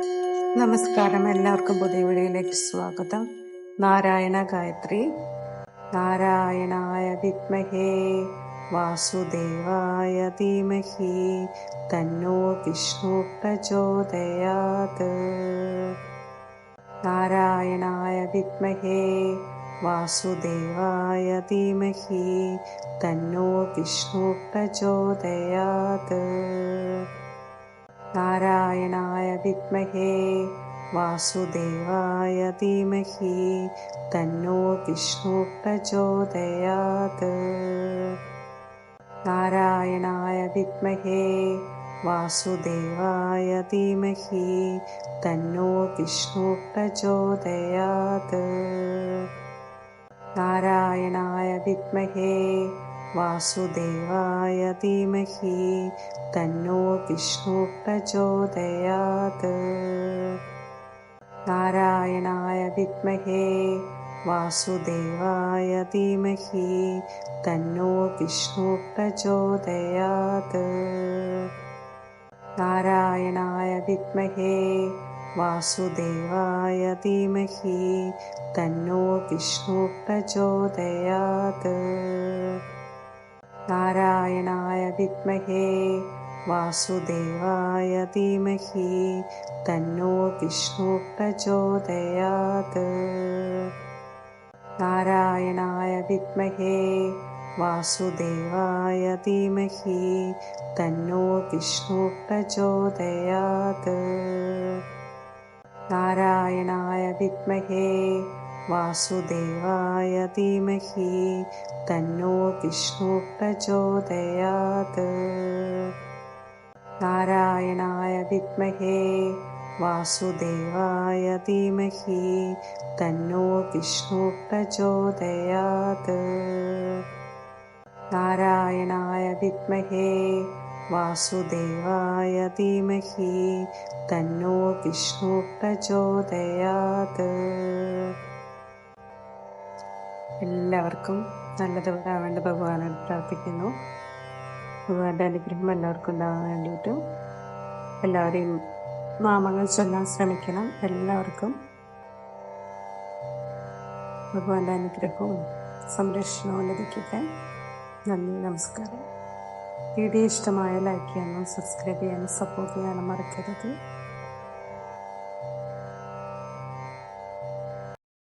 നമസ്കാരം, എല്ലാവർക്കും പുതിയ വീഡിയോയിലേക്ക് സ്വാഗതം. നാരായണ ഗായത്രി. നാരായണായ വിദ്മഹേ വാസുദേവായ ധീമഹി തന്നോ വിഷ്ണു പ്രചോദയാത്. നാരായണായ വിദ്മഹേ വാസുദേവായ ധീമഹി തന്നോ വിഷ്ണു പ്രചോദയാത്. നാരായണായ വിദ്മഹേ വാസുദേവായ ധീമഹി തന്നോ വിഷ്ണു പ്രചോദയാത്. നാരായണായ വിദ്മഹേ വാസുദേവായ ധീമഹി തന്നോ വിഷ്ണു പ്രചോദയാത്. നാരായണായ വിദ്മഹേ വാസുദേവായ ധീമഹി തന്നോ വിഷ്ണു പ്രചോദയാത്. നാരായണായ വിദ്മഹേ വാസുദേവായ ധീമഹി തന്നോ വിഷ്ണു പ്രചോദയാത്. നാരായണായ വിദ്മഹേ വാസുദേവായ ധീമഹി തന്നോ വിഷ്ണു പ്രചോദയാത്. നാരായണായ വിദ്മഹേ വാസുദേവായ ധീമഹി തന്നോ വിഷ്ണു പ്രചോദയാത്. നാരായണായ വിദ്മഹേ വാസുദേവായ ധീമഹി തന്നോ വിഷ്ണു പ്രചോദയാത്. നാരായണായ വിദ്മഹേ വാസുദേവായ ധീമഹി തന്നോ വിഷ്ണു പ്രചോദയാത്. നാരായണായ വിദ്മഹേ വാസുദേവായ ധീമഹി തന്നോ വിഷ്ണു പ്രചോദയാത്. നാരായണായ വിദ്മഹേ വാസുദേവായ ധീമഹി തന്നോ വിഷ്ണു പ്രചോദയാത്. എല്ലാവർക്കും നല്ലതുണ്ടാവേണ്ട ഭഗവാനോട് പ്രാർത്ഥിക്കുന്നു. ഭഗവാന്റെ അനുഗ്രഹം എല്ലാവർക്കും ഉണ്ടാകാൻ വേണ്ടിയിട്ട് എല്ലാവരെയും നാമങ്ങൾ ചൊല്ലാൻ ശ്രമിക്കണം. എല്ലാവർക്കും ഭഗവാന്റെ അനുഗ്രഹവും സംരക്ഷണവും ലഭിക്കട്ടെ. നന്ദി, നമസ്കാരം. വീഡിയോ ഇഷ്ടമായ ലൈക്ക് ചെയ്യാനും സബ്സ്ക്രൈബ് ചെയ്യാനും സപ്പോർട്ട് ചെയ്യാനും മറക്കരുത്.